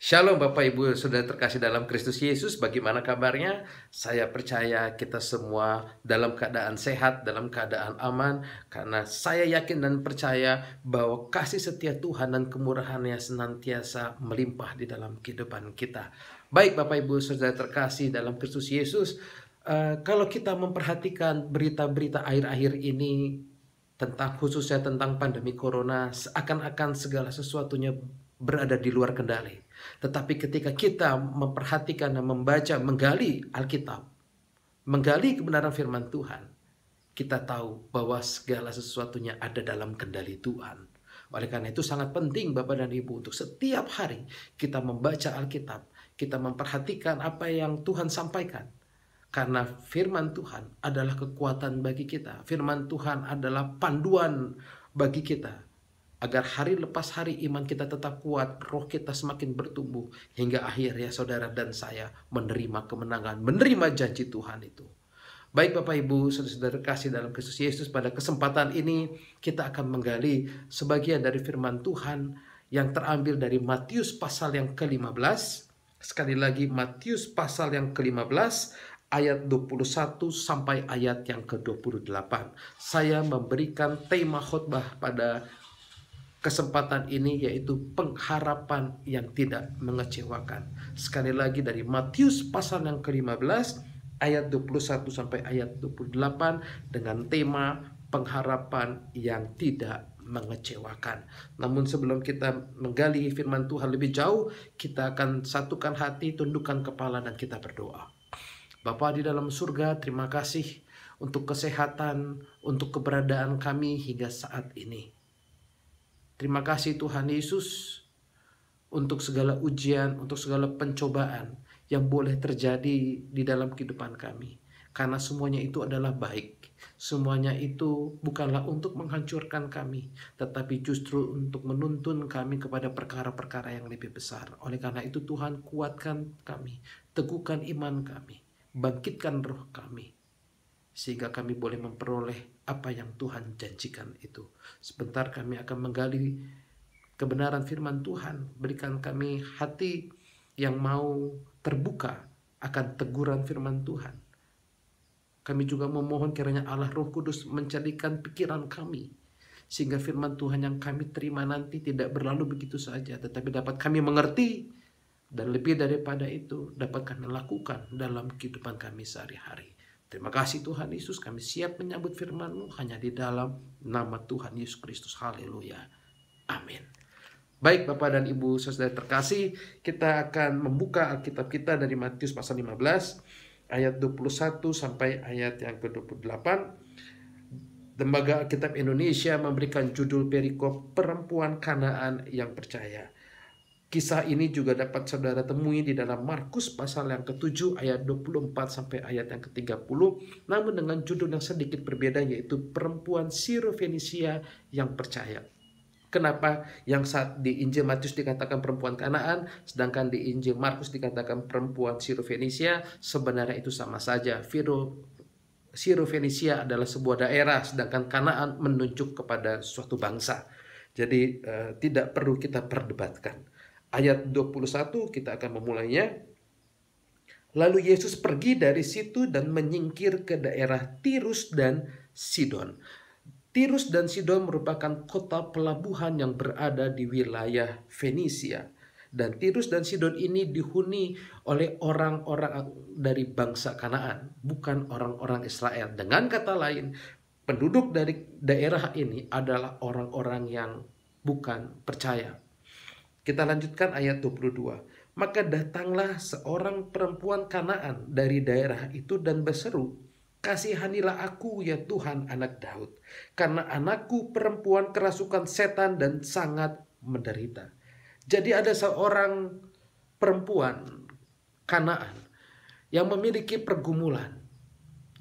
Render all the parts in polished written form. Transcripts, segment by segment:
Shalom Bapak Ibu Saudara terkasih dalam Kristus Yesus, bagaimana kabarnya? Saya percaya kita semua dalam keadaan sehat, dalam keadaan aman, karena saya yakin dan percaya bahwa kasih setia Tuhan dan kemurahan-Nya senantiasa melimpah di dalam kehidupan kita. Baik Bapak Ibu Saudara terkasih dalam Kristus Yesus, kalau kita memperhatikan berita-berita akhir-akhir ini, khususnya tentang pandemi corona, seakan-akan segala sesuatunya berada di luar kendali. Tetapi ketika kita memperhatikan dan membaca, menggali Alkitab, menggali kebenaran firman Tuhan, kita tahu bahwa segala sesuatunya ada dalam kendali Tuhan. Oleh karena itu sangat penting Bapak dan Ibu untuk setiap hari kita membaca Alkitab, kita memperhatikan apa yang Tuhan sampaikan. Karena firman Tuhan adalah kekuatan bagi kita. Firman Tuhan adalah panduan bagi kita. Agar hari lepas hari iman kita tetap kuat, roh kita semakin bertumbuh. Hingga akhirnya saudara dan saya menerima kemenangan, menerima janji Tuhan itu. Baik Bapak Ibu, saudara-saudara kasih dalam Kristus Yesus, pada kesempatan ini kita akan menggali sebagian dari firman Tuhan yang terambil dari Matius pasal yang ke-15. Sekali lagi Matius pasal yang ke-15. Ayat 21 sampai ayat yang ke-28. Saya memberikan tema khotbah pada kesempatan ini yaitu pengharapan yang tidak mengecewakan. Sekali lagi dari Matius pasal yang ke-15 ayat 21 sampai ayat 28 dengan tema pengharapan yang tidak mengecewakan. Namun sebelum kita menggali firman Tuhan lebih jauh, kita akan satukan hati, tundukkan kepala dan kita berdoa. Bapa di dalam surga, terima kasih untuk kesehatan, untuk keberadaan kami hingga saat ini. Terima kasih Tuhan Yesus untuk segala ujian, untuk segala pencobaan yang boleh terjadi di dalam kehidupan kami. Karena semuanya itu adalah baik. Semuanya itu bukanlah untuk menghancurkan kami, tetapi justru untuk menuntun kami kepada perkara-perkara yang lebih besar. Oleh karena itu Tuhan, kuatkan kami, teguhkan iman kami, bangkitkan roh kami, sehingga kami boleh memperoleh apa yang Tuhan janjikan itu. Sebentar kami akan menggali kebenaran firman Tuhan. Berikan kami hati yang mau terbuka akan teguran firman Tuhan. Kami juga memohon kiranya Allah Roh Kudus menjadikan pikiran kami, sehingga firman Tuhan yang kami terima nanti tidak berlalu begitu saja, tetapi dapat kami mengerti, dan lebih daripada itu dapat kami lakukan dalam kehidupan kami sehari-hari. Terima kasih Tuhan Yesus, kami siap menyambut firman-Mu hanya di dalam nama Tuhan Yesus Kristus. Haleluya. Amin. Baik Bapak dan Ibu saudara terkasih, kita akan membuka Alkitab kita dari Matius pasal 15 ayat 21 sampai ayat yang ke-28. Lembaga Alkitab Indonesia memberikan judul perikop Perempuan Kanaan yang Percaya. Kisah ini juga dapat saudara temui di dalam Markus pasal yang ke-7 ayat 24 sampai ayat yang ke-30, namun dengan judul yang sedikit berbeda, yaitu Perempuan Sirofenisia yang Percaya. Kenapa yang saat di Injil Matius dikatakan perempuan Kanaan, sedangkan di Injil Markus dikatakan perempuan Sirofenisia? Sebenarnya itu sama saja. Sirofenisia adalah sebuah daerah, sedangkan Kanaan menunjuk kepada suatu bangsa. Jadi tidak perlu kita perdebatkan. Ayat 21 kita akan memulainya. Lalu Yesus pergi dari situ dan menyingkir ke daerah Tirus dan Sidon. Tirus dan Sidon merupakan kota pelabuhan yang berada di wilayah Fenisia. Dan Tirus dan Sidon ini dihuni oleh orang-orang dari bangsa Kanaan, bukan orang-orang Israel. Dengan kata lain, penduduk dari daerah ini adalah orang-orang yang bukan percaya. Kita lanjutkan ayat 22. Maka datanglah seorang perempuan Kanaan dari daerah itu dan berseru, "Kasihanilah aku ya Tuhan, anak Daud, karena anakku perempuan kerasukan setan dan sangat menderita." Jadi ada seorang perempuan Kanaan yang memiliki pergumulan,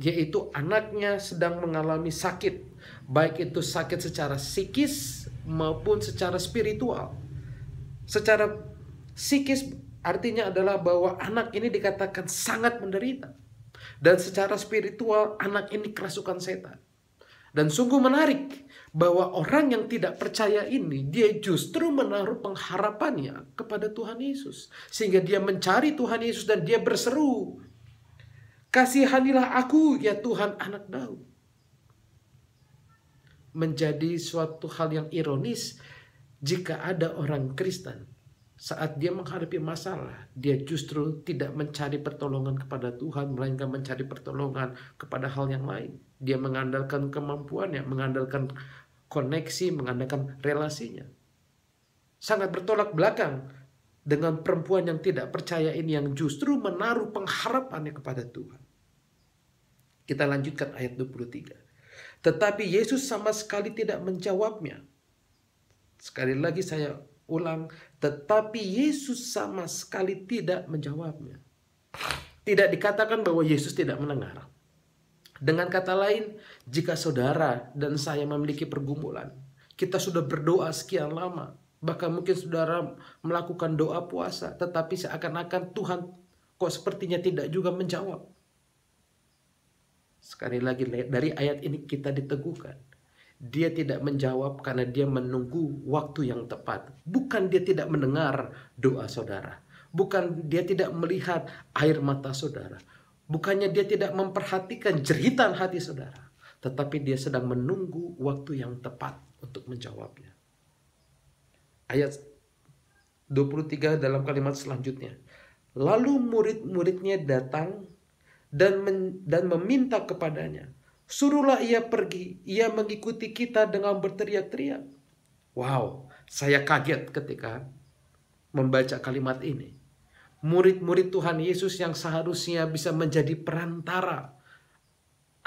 yaitu anaknya sedang mengalami sakit, baik itu sakit secara psikis maupun secara spiritual. Secara psikis artinya adalah bahwa anak ini dikatakan sangat menderita. Dan secara spiritual anak ini kerasukan setan. Dan sungguh menarik bahwa orang yang tidak percaya ini, dia justru menaruh pengharapannya kepada Tuhan Yesus. Sehingga dia mencari Tuhan Yesus dan dia berseru, "Kasihanilah aku ya Tuhan Anak Daud." Menjadi suatu hal yang ironis jika ada orang Kristen saat dia menghadapi masalah, dia justru tidak mencari pertolongan kepada Tuhan, melainkan mencari pertolongan kepada hal yang lain. Dia mengandalkan kemampuannya, mengandalkan koneksi, mengandalkan relasinya. Sangat bertolak belakang dengan perempuan yang tidak percaya ini, yang justru menaruh pengharapannya kepada Tuhan. Kita lanjutkan ayat 23. Tetapi Yesus sama sekali tidak menjawabnya. Sekali lagi saya ulang, tetapi Yesus sama sekali tidak menjawabnya. Tidak dikatakan bahwa Yesus tidak mendengar. Dengan kata lain, jika saudara dan saya memiliki pergumulan, kita sudah berdoa sekian lama, bahkan mungkin saudara melakukan doa puasa, tetapi seakan-akan Tuhan kok sepertinya tidak juga menjawab. Sekali lagi dari ayat ini kita diteguhkan. Dia tidak menjawab karena dia menunggu waktu yang tepat. Bukan dia tidak mendengar doa saudara. Bukan dia tidak melihat air mata saudara. Bukannya dia tidak memperhatikan jeritan hati saudara. Tetapi dia sedang menunggu waktu yang tepat untuk menjawabnya. Ayat 23 dalam kalimat selanjutnya. Lalu murid-muridnya datang dan meminta kepadanya, "Suruhlah ia pergi, ia mengikuti kita," dengan berteriak-teriak. Wow, saya kaget ketika membaca kalimat ini. Murid-murid Tuhan Yesus yang seharusnya bisa menjadi perantara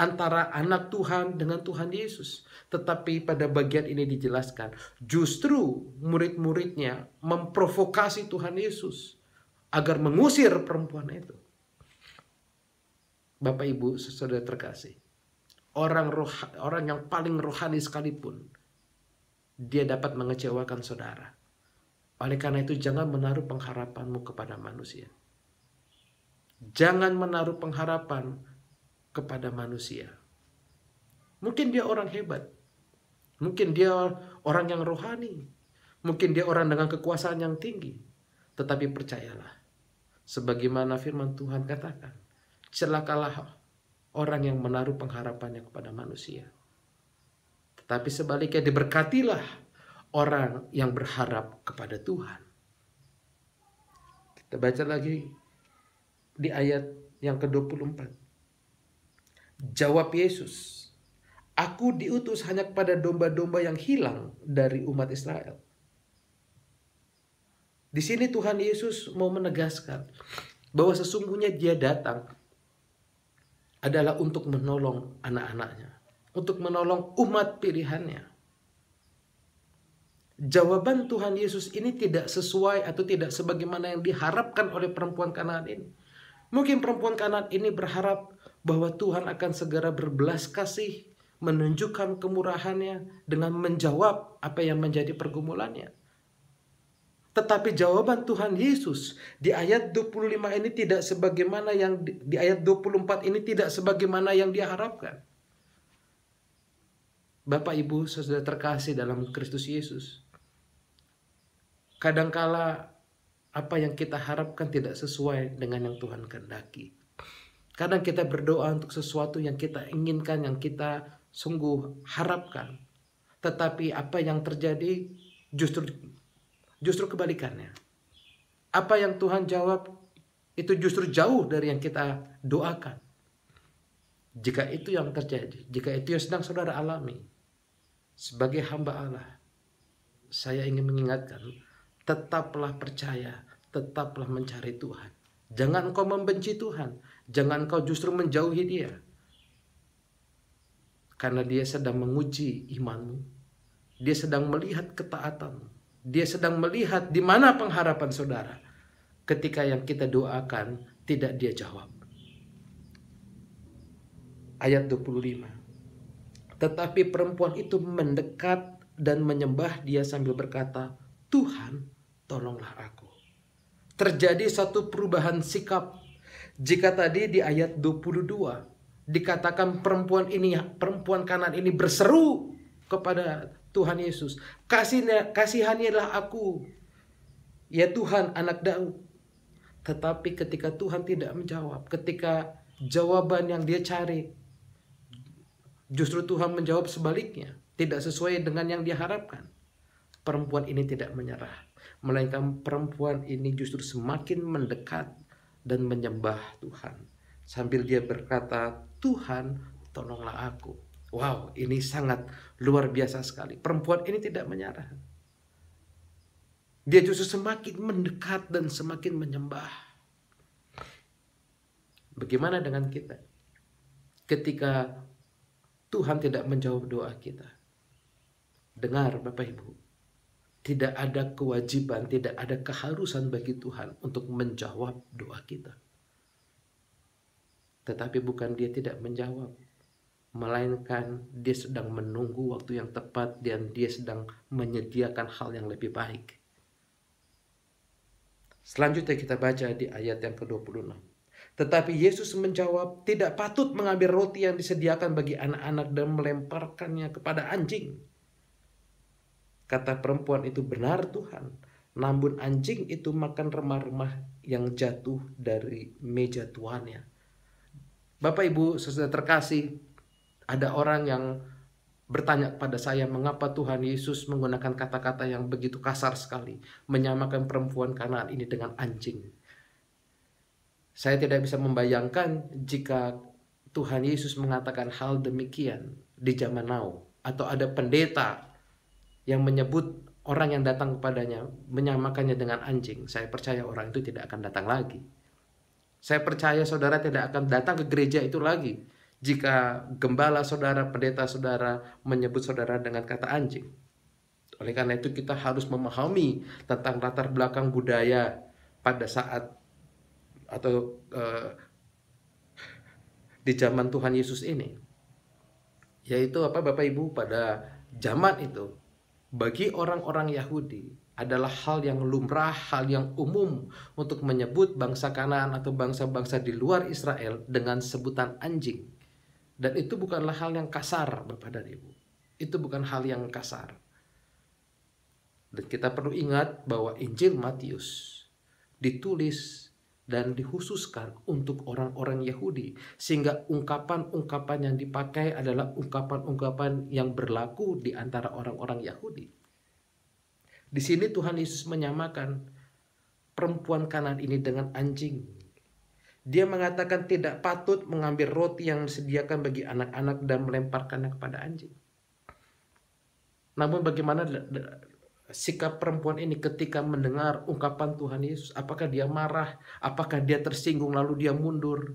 antara anak Tuhan dengan Tuhan Yesus. Tetapi pada bagian ini dijelaskan, justru murid-muridnya memprovokasi Tuhan Yesus agar mengusir perempuan itu. Bapak Ibu saudara terkasih, orang yang paling rohani sekalipun, dia dapat mengecewakan saudara. Oleh karena itu jangan menaruh pengharapanmu kepada manusia. Jangan menaruh pengharapan kepada manusia. Mungkin dia orang hebat. Mungkin dia orang yang rohani. Mungkin dia orang dengan kekuasaan yang tinggi. Tetapi percayalah, sebagaimana firman Tuhan katakan, celakalah orang yang menaruh pengharapannya kepada manusia. Tetapi sebaliknya diberkatilah orang yang berharap kepada Tuhan. Kita baca lagi di ayat yang ke-24. Jawab Yesus, "Aku diutus hanya kepada domba-domba yang hilang dari umat Israel." Di sini Tuhan Yesus mau menegaskan bahwa sesungguhnya dia datang adalah untuk menolong anak-anaknya, untuk menolong umat pilihannya. Jawaban Tuhan Yesus ini tidak sesuai atau tidak sebagaimana yang diharapkan oleh perempuan Kanaan ini. Mungkin perempuan Kanaan ini berharap bahwa Tuhan akan segera berbelas kasih, menunjukkan kemurahannya dengan menjawab apa yang menjadi pergumulannya. Tetapi jawaban Tuhan Yesus di ayat 25 ini tidak sebagaimana yang di ayat 24 ini tidak sebagaimana yang dia harapkan. Bapak Ibu saudara terkasih dalam Kristus Yesus, kadangkala apa yang kita harapkan tidak sesuai dengan yang Tuhan kehendaki. Kadang kita berdoa untuk sesuatu yang kita inginkan, yang kita sungguh harapkan. Tetapi apa yang terjadi justru kebalikannya. Apa yang Tuhan jawab itu justru jauh dari yang kita doakan. Jika itu yang terjadi, jika itu yang sedang saudara alami, sebagai hamba Allah, saya ingin mengingatkan, tetaplah percaya, tetaplah mencari Tuhan. Jangan engkau membenci Tuhan, jangan engkau justru menjauhi Dia. Karena Dia sedang menguji imanmu, Dia sedang melihat ketaatanmu, Dia sedang melihat di mana pengharapan saudara ketika yang kita doakan tidak Dia jawab. Ayat 25. Tetapi perempuan itu mendekat dan menyembah Dia sambil berkata, "Tuhan, tolonglah aku." Terjadi satu perubahan sikap. Jika tadi di ayat 22 dikatakan perempuan Kanaan ini berseru kepada Tuhan Yesus, kasihanilah aku, ya Tuhan, anak Daud. Tetapi ketika Tuhan tidak menjawab, ketika jawaban yang dia cari, justru Tuhan menjawab sebaliknya, tidak sesuai dengan yang dia harapkan. Perempuan ini tidak menyerah, melainkan perempuan ini justru semakin mendekat dan menyembah Tuhan. Sambil dia berkata, Tuhan, tolonglah aku. Wow, ini sangat luar biasa sekali. Perempuan ini tidak menyerah. Dia justru semakin mendekat dan semakin menyembah. Bagaimana dengan kita? Ketika Tuhan tidak menjawab doa kita. Dengar Bapak Ibu, tidak ada kewajiban, tidak ada keharusan bagi Tuhan untuk menjawab doa kita. Tetapi bukan dia tidak menjawab, melainkan dia sedang menunggu waktu yang tepat dan dia sedang menyediakan hal yang lebih baik. Selanjutnya kita baca di ayat yang ke-26. Tetapi Yesus menjawab, tidak patut mengambil roti yang disediakan bagi anak-anak dan melemparkannya kepada anjing. Kata perempuan itu, benar Tuhan, namun anjing itu makan remah-remah yang jatuh dari meja tuannya. Bapak Ibu saudara terkasih, ada orang yang bertanya kepada saya, mengapa Tuhan Yesus menggunakan kata-kata yang begitu kasar sekali, menyamakan perempuan Kanaan ini dengan anjing. Saya tidak bisa membayangkan jika Tuhan Yesus mengatakan hal demikian di zaman now, atau ada pendeta yang menyebut orang yang datang kepadanya, menyamakannya dengan anjing. Saya percaya orang itu tidak akan datang lagi. Saya percaya saudara tidak akan datang ke gereja itu lagi jika gembala saudara, pendeta saudara menyebut saudara dengan kata anjing. Oleh karena itu kita harus memahami tentang latar belakang budaya pada saat atau di zaman Tuhan Yesus ini. Yaitu apa Bapak Ibu, pada zaman itu bagi orang-orang Yahudi adalah hal yang lumrah, hal yang umum untuk menyebut bangsa Kanaan atau bangsa-bangsa di luar Israel dengan sebutan anjing. Dan itu bukanlah hal yang kasar, Bapak dan Ibu. Itu bukan hal yang kasar. Dan kita perlu ingat bahwa Injil Matius ditulis dan dikhususkan untuk orang-orang Yahudi. Sehingga ungkapan-ungkapan yang dipakai adalah ungkapan-ungkapan yang berlaku di antara orang-orang Yahudi. Di sini Tuhan Yesus menyamakan perempuan Kanaan ini dengan anjing. Dia mengatakan tidak patut mengambil roti yang disediakan bagi anak-anak dan melemparkannya kepada anjing. Namun bagaimana sikap perempuan ini ketika mendengar ungkapan Tuhan Yesus? Apakah dia marah? Apakah dia tersinggung lalu dia mundur?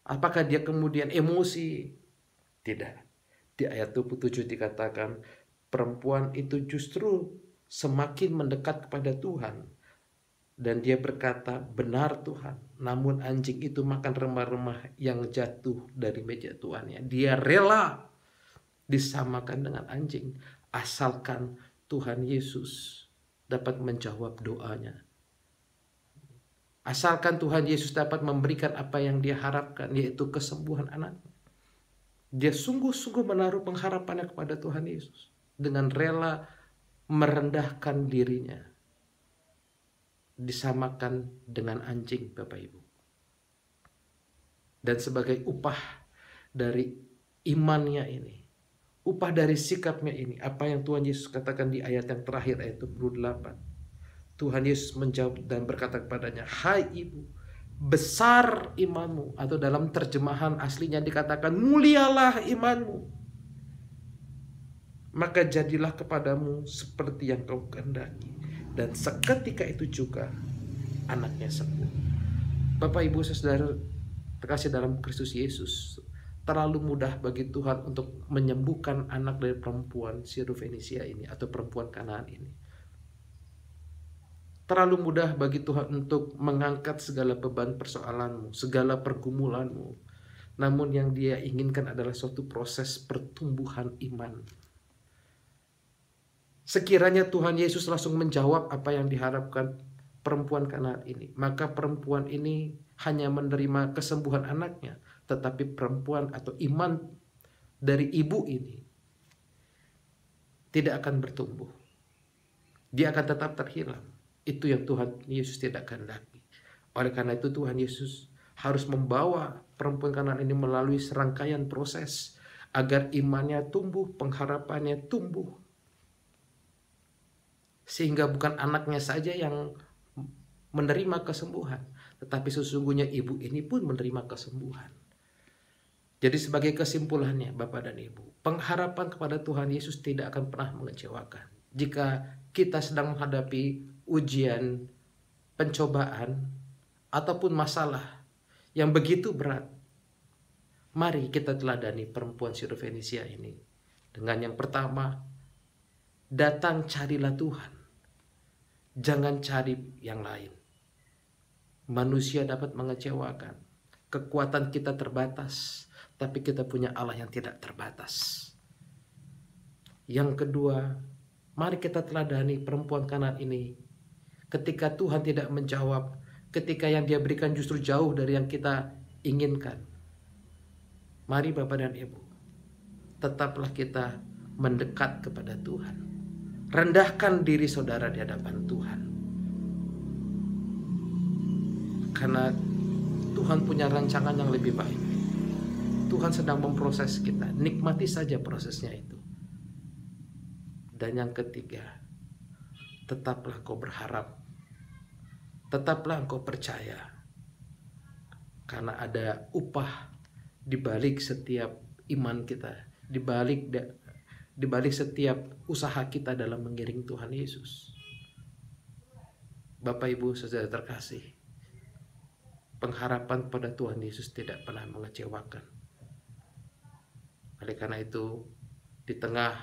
Apakah dia kemudian emosi? Tidak. Di ayat 27 dikatakan perempuan itu justru semakin mendekat kepada Tuhan. Dan dia berkata, benar Tuhan, namun anjing itu makan remah-remah yang jatuh dari meja tuannya. Dia rela disamakan dengan anjing, asalkan Tuhan Yesus dapat menjawab doanya. Asalkan Tuhan Yesus dapat memberikan apa yang dia harapkan, yaitu kesembuhan anaknya. Dia sungguh-sungguh menaruh pengharapannya kepada Tuhan Yesus dengan rela merendahkan dirinya, disamakan dengan anjing, Bapak Ibu. Dan sebagai upah dari imannya ini, upah dari sikapnya ini, apa yang Tuhan Yesus katakan di ayat yang terakhir, ayat 28. Tuhan Yesus menjawab dan berkata kepadanya, hai ibu, besar imanmu. Atau dalam terjemahan aslinya dikatakan, mulialah imanmu. Maka jadilah kepadamu seperti yang kau kehendaki. Dan seketika itu juga anaknya sembuh. Bapak Ibu saudara terkasih dalam Kristus Yesus, terlalu mudah bagi Tuhan untuk menyembuhkan anak dari perempuan Sirofenisia ini atau perempuan Kanaan ini. Terlalu mudah bagi Tuhan untuk mengangkat segala beban persoalanmu, segala pergumulanmu. Namun yang dia inginkan adalah suatu proses pertumbuhan iman. Sekiranya Tuhan Yesus langsung menjawab apa yang diharapkan perempuan Kanaan ini, maka perempuan ini hanya menerima kesembuhan anaknya, tetapi perempuan atau iman dari ibu ini tidak akan bertumbuh. Dia akan tetap terhilang. Itu yang Tuhan Yesus tidak kehendaki. Oleh karena itu Tuhan Yesus harus membawa perempuan Kanaan ini melalui serangkaian proses agar imannya tumbuh, pengharapannya tumbuh. Sehingga bukan anaknya saja yang menerima kesembuhan, tetapi sesungguhnya ibu ini pun menerima kesembuhan. Jadi sebagai kesimpulannya Bapak dan Ibu, pengharapan kepada Tuhan Yesus tidak akan pernah mengecewakan. Jika kita sedang menghadapi ujian, pencobaan, ataupun masalah yang begitu berat, mari kita teladani perempuan Sirofenisia ini. Dengan yang pertama, datang carilah Tuhan. Jangan cari yang lain. Manusia dapat mengecewakan. Kekuatan kita terbatas, tapi kita punya Allah yang tidak terbatas. Yang kedua, mari kita teladani perempuan Kanaan ini. Ketika Tuhan tidak menjawab, ketika yang dia berikan justru jauh dari yang kita inginkan. Mari Bapak dan Ibu, tetaplah kita mendekat kepada Tuhan. Rendahkan diri saudara di hadapan Tuhan. Karena Tuhan punya rancangan yang lebih baik. Tuhan sedang memproses kita. Nikmati saja prosesnya itu. Dan yang ketiga, tetaplah engkau berharap. Tetaplah engkau percaya. Karena ada upah di balik setiap iman kita. Di balik setiap usaha kita dalam mengiring Tuhan Yesus. Bapak Ibu saudara terkasih, pengharapan pada Tuhan Yesus tidak pernah mengecewakan. Oleh karena itu, di tengah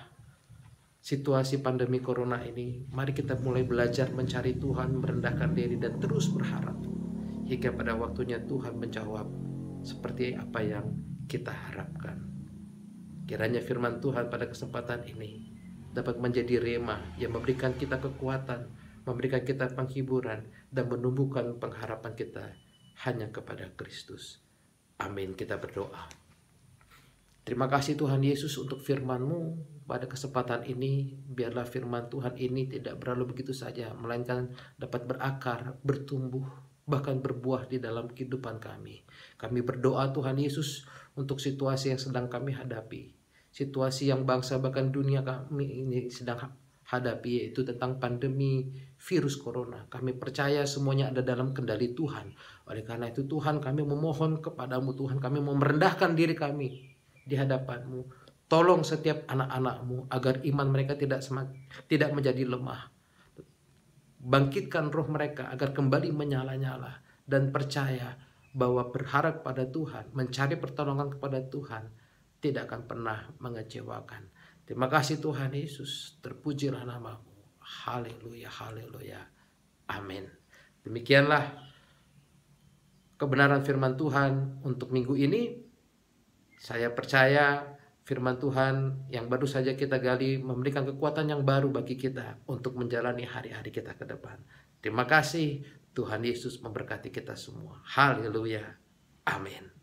situasi pandemi corona ini, mari kita mulai belajar mencari Tuhan, merendahkan diri dan terus berharap hingga pada waktunya Tuhan menjawab seperti apa yang kita harapkan. Kiranya firman Tuhan pada kesempatan ini dapat menjadi rema yang memberikan kita kekuatan, memberikan kita penghiburan, dan menumbuhkan pengharapan kita hanya kepada Kristus. Amin. Kita berdoa. Terima kasih Tuhan Yesus untuk firman-Mu pada kesempatan ini. Biarlah firman Tuhan ini tidak berlalu begitu saja, melainkan dapat berakar, bertumbuh, bahkan berbuah di dalam kehidupan kami. Kami berdoa Tuhan Yesus untuk situasi yang sedang kami hadapi. Situasi yang bangsa bahkan dunia kami ini sedang hadapi, yaitu tentang pandemi virus corona. Kami percaya semuanya ada dalam kendali Tuhan. Oleh karena itu Tuhan, kami memohon kepadamu Tuhan, kami mau merendahkan diri kami di hadapan-Mu. Tolong setiap anak-anak-Mu agar iman mereka tidak menjadi lemah. Bangkitkan roh mereka agar kembali menyala-nyala dan percaya bahwa berharap pada Tuhan, mencari pertolongan kepada Tuhan tidak akan pernah mengecewakan. Terima kasih Tuhan Yesus, terpujilah nama-Mu. Haleluya, haleluya. Amin. Demikianlah kebenaran firman Tuhan untuk minggu ini. Saya percaya firman Tuhan yang baru saja kita gali memberikan kekuatan yang baru bagi kita untuk menjalani hari-hari kita ke depan. Terima kasih, Tuhan Yesus memberkati kita semua. Haleluya. Amin.